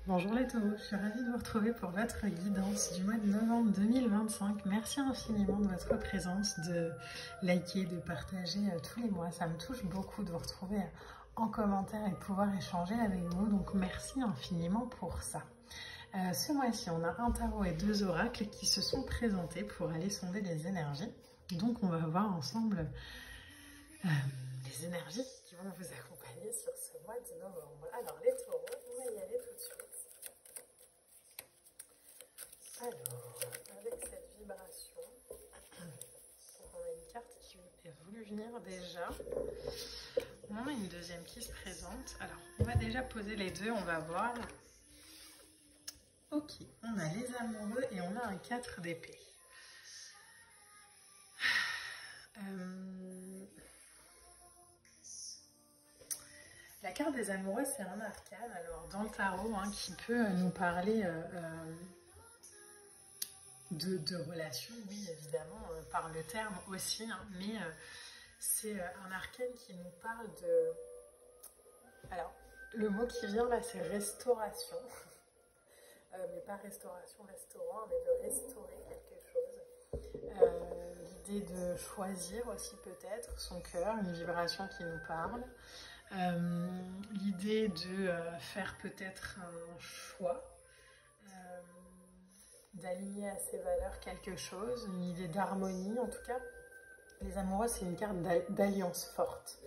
Bonjour les taureaux, je suis ravie de vous retrouver pour votre guidance du mois de novembre 2025. Merci infiniment de votre présence, de liker, de partager tous les mois. Ça me touche beaucoup de vous retrouver en commentaire et de pouvoir échanger avec vous. Donc merci infiniment pour ça. Ce mois-ci, on a un tarot et deux oracles qui se sont présentés pour aller sonder les énergies. Donc on va voir ensemble les énergies qui vont vous accompagner sur ce mois de novembre. Alors les taureaux, on va y aller tout de suite. Alors, avec cette vibration, on a une carte qui est voulu venir déjà. On en a une deuxième qui se présente. Alors, on va déjà poser les deux, on va voir. Ok, on a les amoureux et on a un 4 d'épée. La carte des amoureux, c'est un arcane, alors dans le tarot, qui peut nous parler de relations, oui, évidemment, par le terme aussi, mais c'est un arcane qui nous parle de... Alors, le mot qui vient là, c'est restauration, mais pas restauration, restaurant, mais de restaurer quelque chose. L'idée de choisir aussi peut-être son cœur, une vibration qui nous parle. L'idée de faire peut-être un choix, d'aligner à ses valeurs quelque chose, une idée d'harmonie. En tout cas, les amoureux, c'est une carte d'alliance forte.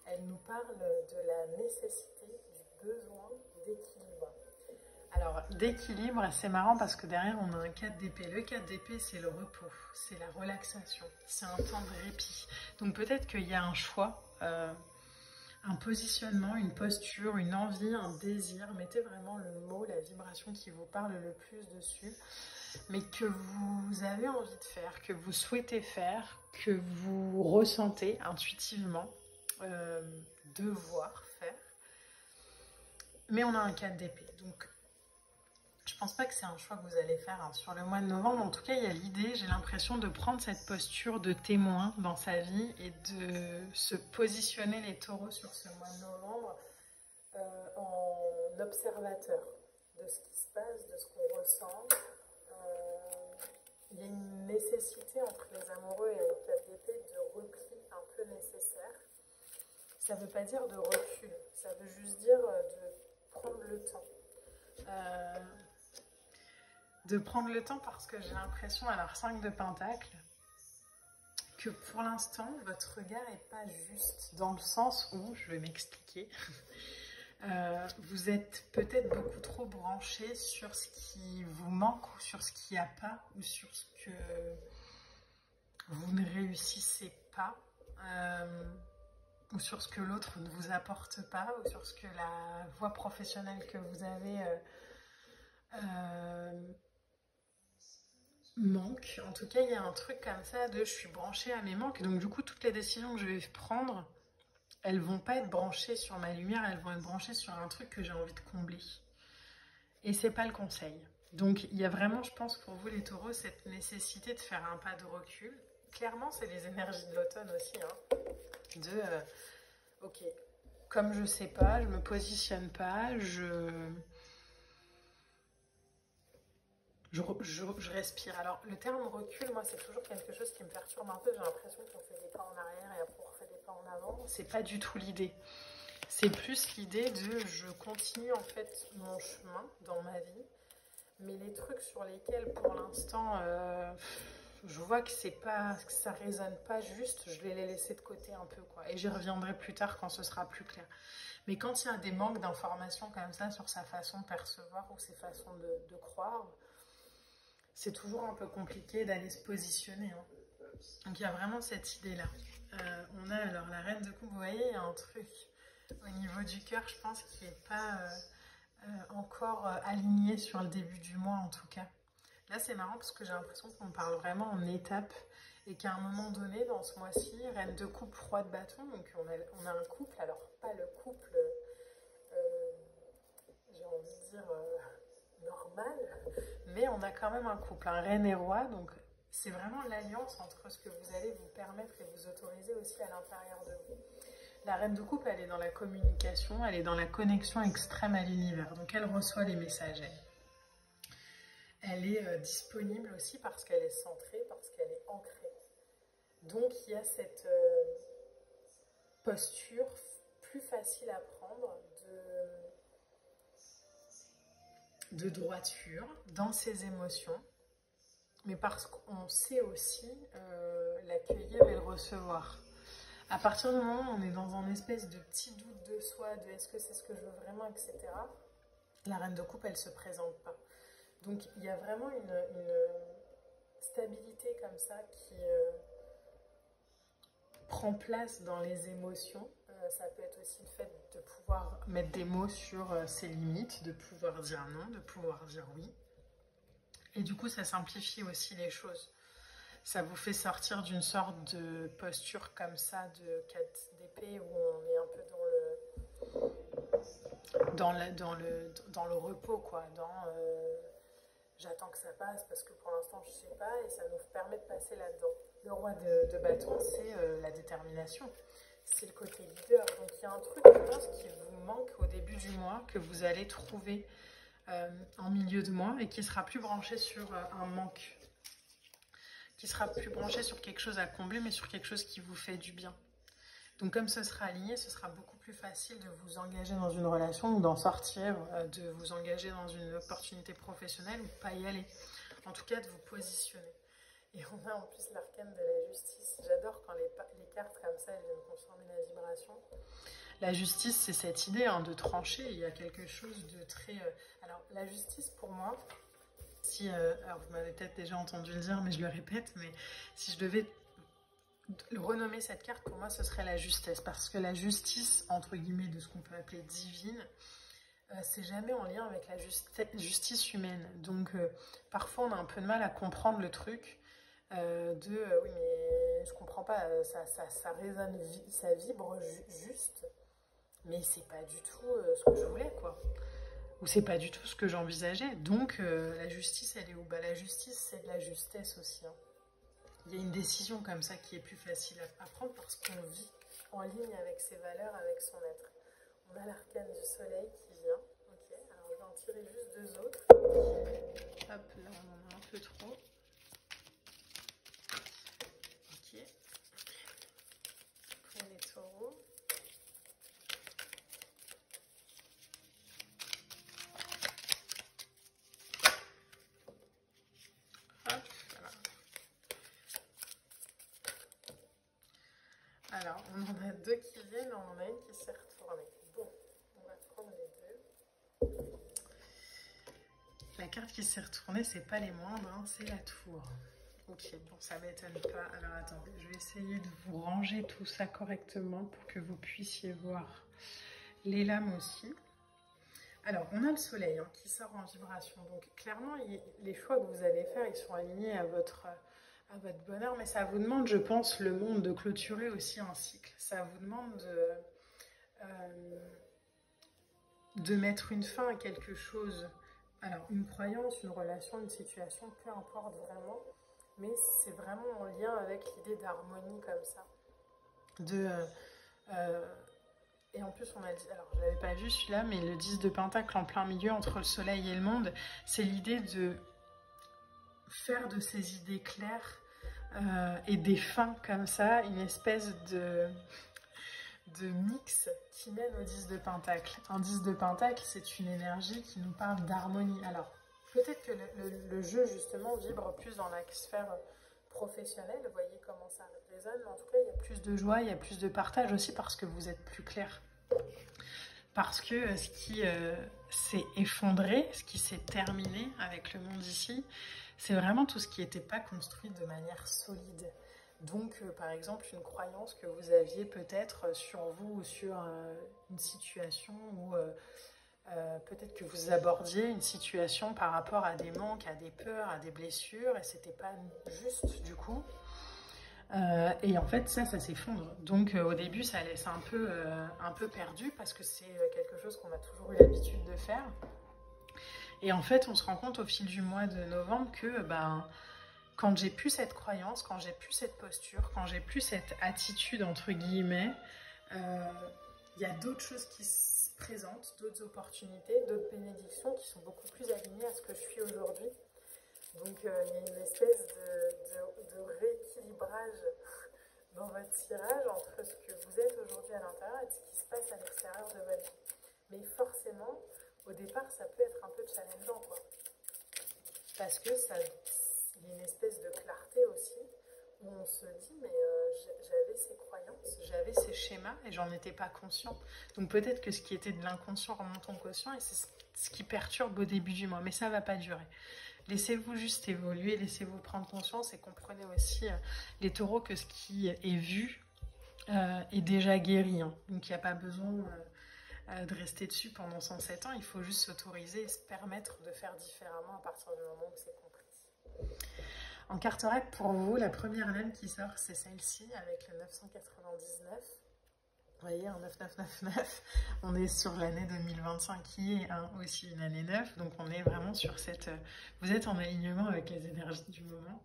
Elle nous parle de la nécessité, du besoin d'équilibre. Alors, d'équilibre, c'est marrant parce que derrière, on a un 4 d'épée. Le 4 d'épée, c'est le repos, c'est la relaxation, c'est un temps de répit. Donc peut-être qu'il y a un choix, un positionnement, une posture, une envie, un désir. Mettez vraiment le mot, la vibration qui vous parle le plus dessus, mais que vous avez envie de faire, que vous souhaitez faire, que vous ressentez intuitivement devoir faire. Mais on a un 4 d'épée, donc je pense pas que c'est un choix que vous allez faire sur le mois de novembre. En tout cas, il y a l'idée, j'ai l'impression, de prendre cette posture de témoin dans sa vie et de se positionner les taureaux sur ce mois de novembre en observateur de ce qui se passe, de ce qu'on ressent. Il y a une nécessité entre les amoureux et le 4 d'épée de repli un peu nécessaire. Ça ne veut pas dire de recul, ça veut juste dire de prendre le temps. Parce que j'ai l'impression, alors 5 de Pentacle, que pour l'instant, votre regard n'est pas juste, dans le sens où, je vais m'expliquer, vous êtes peut-être beaucoup trop branché sur ce qui vous manque, ou sur ce qu'il n'y a pas, ou sur ce que vous ne réussissez pas, ou sur ce que l'autre ne vous apporte pas, ou sur ce que la voie professionnelle que vous avez manque. En tout cas, il y a un truc comme ça de je suis branchée à mes manques, donc du coup toutes les décisions que je vais prendre, elles vont pas être branchées sur ma lumière, elles vont être branchées sur un truc que j'ai envie de combler, et c'est pas le conseil. Donc il y a vraiment, je pense, pour vous les taureaux, cette nécessité de faire un pas de recul. Clairement, c'est les énergies de l'automne aussi, ok, comme je sais pas, je me positionne pas, je respire. Alors, le terme recul, moi, c'est toujours quelque chose qui me perturbe un peu. J'ai l'impression qu'on fait des pas en arrière et après on refait des pas en avant. C'est pas du tout l'idée. C'est plus l'idée de je continue en fait mon chemin dans ma vie, mais les trucs sur lesquels pour l'instant je vois que ça résonne pas juste, je vais les laisser de côté un peu, quoi. Et j'y reviendrai plus tard quand ce sera plus clair. Mais quand il y a des manques d'informations comme ça sur sa façon de percevoir ou ses façons de croire, c'est toujours un peu compliqué d'aller se positionner. Donc il y a vraiment cette idée-là. On a alors la reine de coupe, vous voyez, il y a un truc au niveau du cœur, je pense, qui n'est pas encore aligné sur le début du mois en tout cas. Là c'est marrant parce que j'ai l'impression qu'on parle vraiment en étapes et qu'à un moment donné dans ce mois-ci, reine de coupe, roi de bâton, donc on a un couple, alors pas le couple, j'ai envie de dire normal, mais on a quand même un couple, un reine et roi, donc c'est vraiment l'alliance entre ce que vous allez vous permettre et vous autoriser aussi à l'intérieur de vous. La reine de coupe, elle est dans la communication, elle est dans la connexion extrême à l'univers. Donc elle reçoit les messages. Elle est disponible aussi parce qu'elle est centrée, parce qu'elle est ancrée. Donc il y a cette posture plus facile à prendre de droiture dans ses émotions, mais parce qu'on sait aussi l'accueillir et le recevoir. À partir du moment où on est dans un espèce de petit doute de soi, de est-ce que c'est ce que je veux vraiment, etc., la reine de coupe, elle ne se présente pas. Donc il y a vraiment une stabilité comme ça qui prend place dans les émotions. Ça peut être aussi le fait de pouvoir mettre des mots sur ses limites, de pouvoir dire non, de pouvoir dire oui. Et du coup, ça simplifie aussi les choses. Ça vous fait sortir d'une sorte de posture comme ça, de 4 d'épée, où on est un peu dans le repos, quoi. J'attends que ça passe parce que pour l'instant, je ne sais pas, et ça nous permet de passer là-dedans. Le roi de bâton, c'est la détermination. C'est le côté leader. Donc il y a un truc, je pense, qui vous manque au début du mois, que vous allez trouver en milieu de mois et qui sera plus branché sur un manque, qui sera plus branché sur quelque chose à combler, mais sur quelque chose qui vous fait du bien. Donc comme ce sera aligné, ce sera beaucoup plus facile de vous engager dans une relation ou d'en sortir, de vous engager dans une opportunité professionnelle ou de ne pas y aller. En tout cas, de vous positionner. Et on a en plus l'arcane de la justice. J'adore quand les cartes comme ça, elles viennent confirmer la vibration. La justice, c'est cette idée de trancher. Il y a quelque chose de très... Alors, la justice, pour moi, alors vous m'avez peut-être déjà entendu le dire, mais je le répète, mais si je devais renommer cette carte, pour moi, ce serait la justesse. Parce que la justice, entre guillemets, de ce qu'on peut appeler divine, c'est jamais en lien avec la justice humaine. Donc, parfois, on a un peu de mal à comprendre le truc oui, mais je comprends pas, ça résonne, ça vibre juste, mais c'est pas du tout ce que je voulais, quoi. Ou c'est pas du tout ce que j'envisageais. Donc, la justice, elle est où? La justice, c'est de la justesse aussi. Il y a une décision comme ça qui est plus facile à prendre parce qu'on vit en ligne avec ses valeurs, avec son être. On a l'arcane du soleil qui vient. Ok, alors je vais en tirer juste 2 autres. Hop, là on en a un peu trop. Ok. Pour les taureaux. Hop, voilà. Alors, on en a 2 qui viennent, on en a une qui s'est retournée. Bon, on va prendre les 2. La carte qui s'est retournée, c'est pas les moindres, c'est la tour. Ok, bon, ça m'étonne pas. Alors, attendez, je vais essayer de vous ranger tout ça correctement pour que vous puissiez voir les lames aussi. Alors, on a le soleil qui sort en vibration. Donc, clairement, les choix que vous allez faire, ils sont alignés à votre bonheur. Mais ça vous demande, je pense, le monde de clôturer aussi un cycle. Ça vous demande de mettre une fin à quelque chose. Alors, une croyance, une relation, une situation, peu importe vraiment. Mais c'est vraiment en lien avec l'idée d'harmonie comme ça. Et en plus, on a dit, alors je ne l'avais pas vu celui-là, mais le 10 de Pentacle en plein milieu entre le soleil et le monde, c'est l'idée de faire de ces idées claires et des fins comme ça, une espèce de mix qui mène au 10 de Pentacle. Un 10 de Pentacle, c'est une énergie qui nous parle d'harmonie. Alors, peut-être que le jeu, justement, vibre plus dans la sphère professionnelle. Vous voyez comment ça résonne. En tout cas, il y a plus de joie, il y a plus de partage aussi parce que vous êtes plus clair. Parce que ce qui s'est effondré, ce qui s'est terminé avec le monde ici, c'est vraiment tout ce qui n'était pas construit de manière solide. Donc, par exemple, une croyance que vous aviez peut-être sur vous ou sur une situation où peut-être que vous abordiez une situation par rapport à des manques, à des peurs, à des blessures, et c'était pas juste du coup. Et en fait, ça s'effondre. Donc, au début, ça laisse un peu perdu parce que c'est quelque chose qu'on a toujours eu l'habitude de faire. Et en fait, on se rend compte au fil du mois de novembre que quand j'ai plus cette croyance, quand j'ai plus cette posture, quand j'ai plus cette attitude, entre guillemets, Il y a d'autres choses qui se présentent, d'autres opportunités, d'autres bénédictions qui sont beaucoup plus alignées à ce que je suis aujourd'hui. Donc il y a une espèce de rééquilibrage dans votre tirage entre ce que vous êtes aujourd'hui à l'intérieur et ce qui se passe à l'extérieur de votre vie. Mais forcément, au départ, ça peut être un peu challengeant, quoi. Parce que il y a une espèce de clarté aussi, où on se dit, mais j'avais ces croyances, j'avais ces schémas, et j'en étais pas conscient. Donc peut-être que ce qui était de l'inconscient remonte en conscient, et c'est ce qui perturbe au début du mois. Mais ça va pas durer. Laissez-vous juste évoluer, laissez-vous prendre conscience, et comprenez aussi, les taureaux, que ce qui est vu est déjà guéri. Hein. Donc il n'y a pas besoin de rester dessus pendant 107 ans, il faut juste s'autoriser et se permettre de faire différemment à partir du moment où c'est compris. En carte oracle, pour vous, la première lame qui sort, c'est celle-ci, avec le 999. Vous voyez, un 9999, on est sur l'année 2025 qui est aussi une année 9, donc on est vraiment sur cette... Vous êtes en alignement avec les énergies du moment.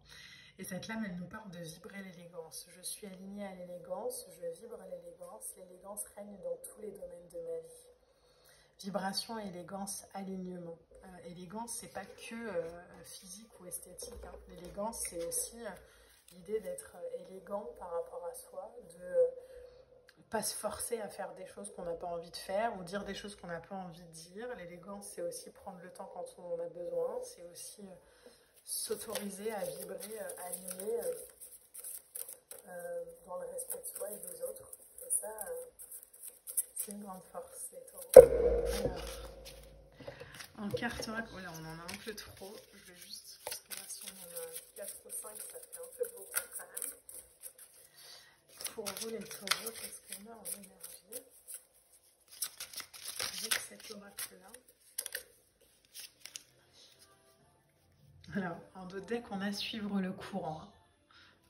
Et cette lame, elle nous parle de vibrer l'élégance. Je suis alignée à l'élégance, je vibre l'élégance. L'élégance règne dans tous les domaines de ma vie. Vibration, élégance, alignement. Élégance, c'est pas que physique ou esthétique. Hein. L'élégance, c'est aussi l'idée d'être élégant par rapport à soi, de pas se forcer à faire des choses qu'on n'a pas envie de faire ou dire des choses qu'on n'a pas envie de dire. L'élégance, c'est aussi prendre le temps quand on en a besoin. C'est aussi... s'autoriser à vibrer, aligner dans le respect de soi et des autres. Et ça, c'est une grande force, les taureaux. Alors, en carte oracle, voilà, on en a un peu trop. Je vais juste, parce que là, si on en a 4 ou 5, ça fait un peu beaucoup quand même. Pour vous, les taureaux, qu'est-ce qu'on a en énergie avec cet oracle-là? Alors, en d'autres decks, on a suivre le courant. Hein.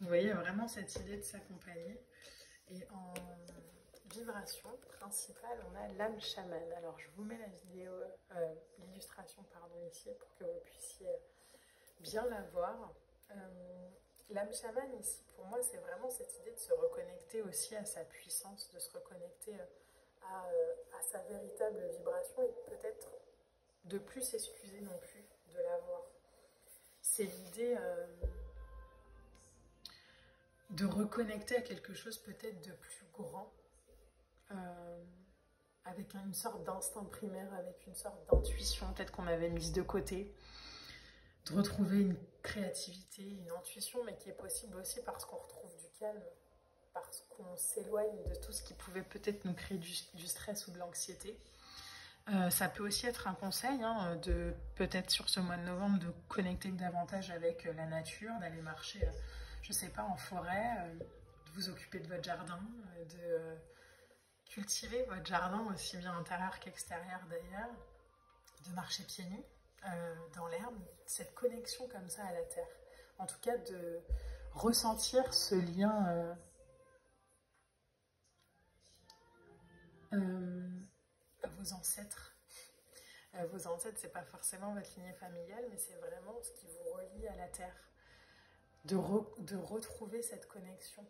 Vous voyez vraiment cette idée de s'accompagner. Et en vibration principale, on a l'âme chamane. Alors, je vous mets la vidéo, l'illustration, pardon, ici, pour que vous puissiez bien la voir. L'âme chamane, ici, pour moi, c'est vraiment cette idée de se reconnecter aussi à sa puissance, de se reconnecter à sa véritable vibration et peut-être de plus s'excuser non plus de l'avoir. C'est l'idée de reconnecter à quelque chose peut-être de plus grand, avec une sorte d'instinct primaire, avec une sorte d'intuition peut-être qu'on avait mise de côté, de retrouver une créativité, une intuition, mais qui est possible aussi parce qu'on retrouve du calme, parce qu'on s'éloigne de tout ce qui pouvait peut-être nous créer du stress ou de l'anxiété. Ça peut aussi être un conseil, hein, de peut-être sur ce mois de novembre, de connecter davantage avec la nature, d'aller marcher, je sais pas, en forêt, de vous occuper de votre jardin, de cultiver votre jardin aussi bien intérieur qu'extérieur d'ailleurs, de marcher pieds nus dans l'herbe, cette connexion comme ça à la terre. En tout cas, de ressentir ce lien à vos ancêtres. Vos ancêtres, c'est pas forcément votre lignée familiale, mais c'est vraiment ce qui vous relie à la terre. De retrouver cette connexion.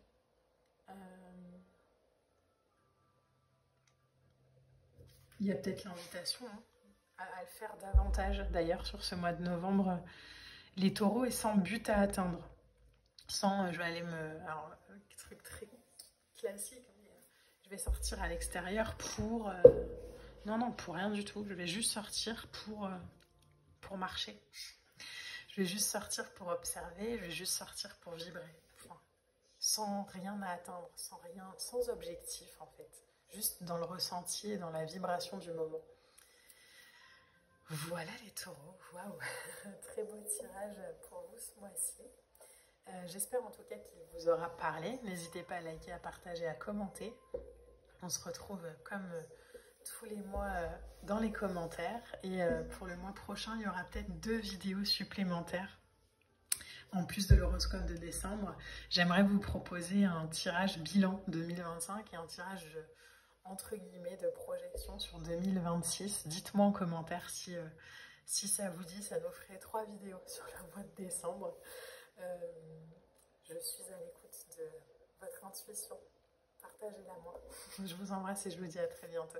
Il y a peut-être l'invitation à le faire davantage. D'ailleurs, sur ce mois de novembre, les taureaux est sans but à atteindre. Sans, je vais aller alors, truc très classique, je vais sortir à l'extérieur pour... non, pour rien du tout. Je vais juste sortir pour marcher. Je vais juste sortir pour observer, je vais juste sortir pour vibrer. Enfin, sans rien à atteindre, sans objectif en fait. Juste dans le ressenti et dans la vibration du moment. Voilà les taureaux, waouh. Très beau tirage pour vous ce mois-ci. J'espère en tout cas qu'il vous aura parlé. N'hésitez pas à liker, à partager, à commenter. On se retrouve comme tous les mois dans les commentaires. Et pour le mois prochain, il y aura peut-être 2 vidéos supplémentaires. En plus de l'horoscope de décembre, j'aimerais vous proposer un tirage bilan 2025 et un tirage entre guillemets de projection sur 2026. Dites-moi en commentaire si ça vous dit, ça nous ferait 3 vidéos sur le mois de décembre. Je suis à l'écoute de votre intuition. Partagez partager l'amour. Je vous embrasse et je vous dis à très bientôt.